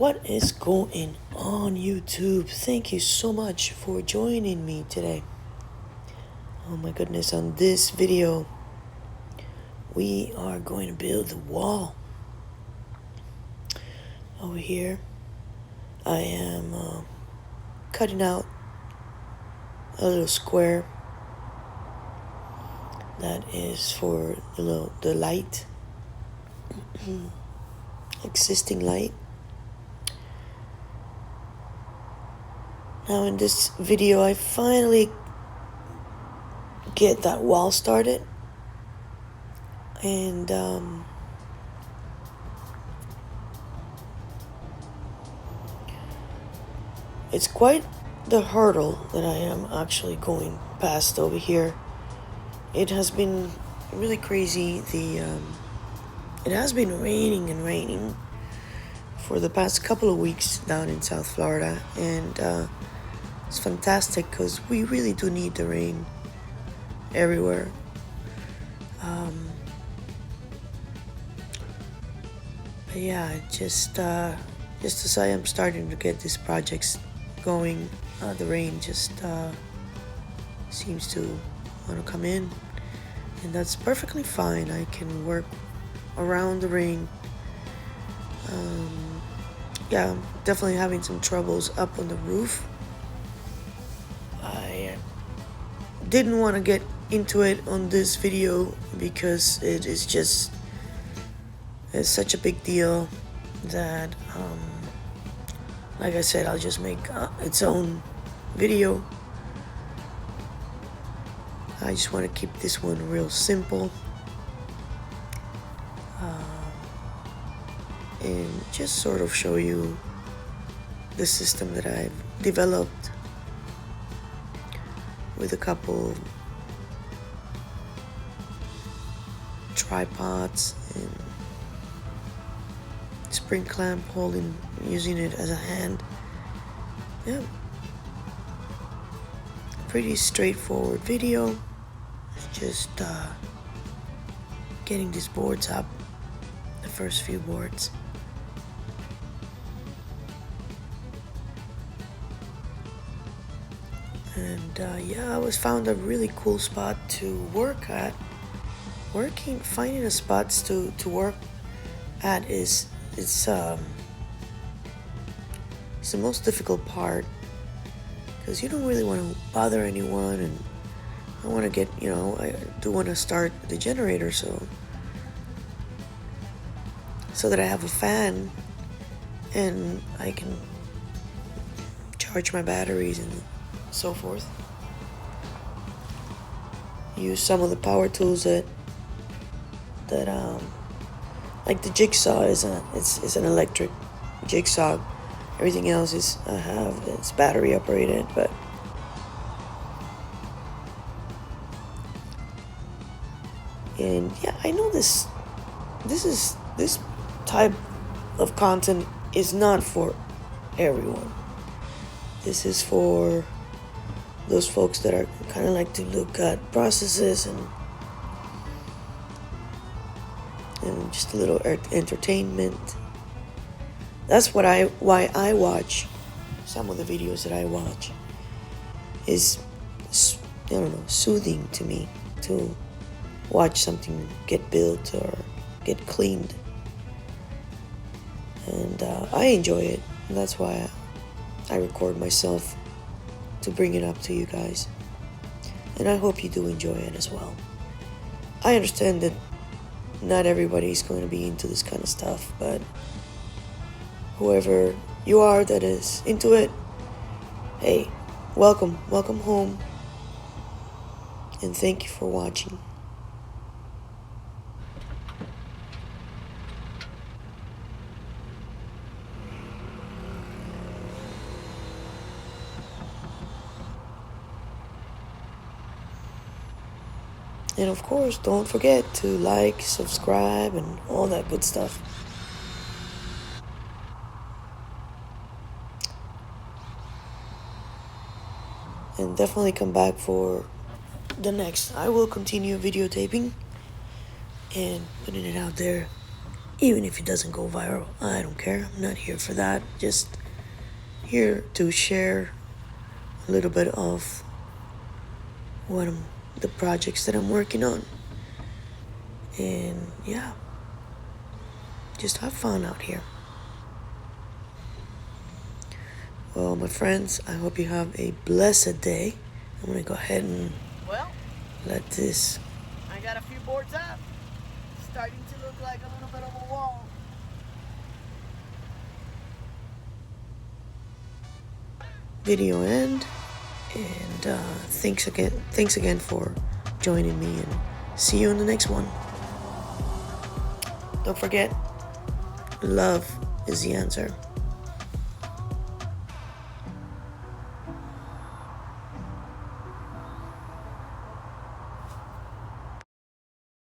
What is going on, YouTube? Thank you so much for joining me today. Oh my goodness, on this video, we are going to build the wall. Over here, I am cutting out a little square that is for the light, existing light. Now in this video, I finally get that wall started, and it's quite the hurdle that I am actually going past over here. It has been really crazy. It has been raining and raining for the past couple of weeks down in South Florida, and it's fantastic because we really do need the rain everywhere. But yeah, just as I am starting to get these projects going, the rain just seems to want to come in, and that's perfectly fine. I can work around the rain. Yeah, I'm definitely having some troubles up on the roof. I didn't want to get into it on this video because it's such a big deal that like I said, I'll just make its own video. I just want to keep this one real simple, and just sort of show you the system that I've developed with a couple tripods and spring clamp holding, using it as a hand. Yeah, pretty straightforward video. It's just getting these boards up, the first few boards. And yeah, I was found a really cool spot to work at. Finding a spots to work at is it's the most difficult part, because you don't really want to bother anyone, and I want to get, I do want to start the generator so that I have a fan and I can charge my batteries and so forth. Use some of the power tools that like the jigsaw is an electric jigsaw. Everything else it's battery operated, but and yeah, I know this type of content is not for everyone. This is for those folks that are kind of like to look at processes and just a little entertainment. That's why I watch some of the videos that I watch. Is, I don't know, soothing to me to watch something get built or get cleaned, and I enjoy it, and that's why I record myself to bring it up to you guys, and I hope you do enjoy it as well. I understand that not everybody's going to be into this kind of stuff, but whoever you are that is into it, hey, welcome home, and thank you for watching. And of course, don't forget to like, subscribe, and all that good stuff. And definitely come back for the next. I will continue videotaping and putting it out there Even if it doesn't go viral, I don't care. I'm not here for that. Just here to share a little bit of the projects that I'm working on. And yeah, just have fun out here. Well, my friends, I hope you have a blessed day. I'm gonna go ahead and let this. I got a few boards up. Starting to look like a little bit of a wall. Video end, and thanks again for joining me, and see you in the next one. Don't forget, love is the answer.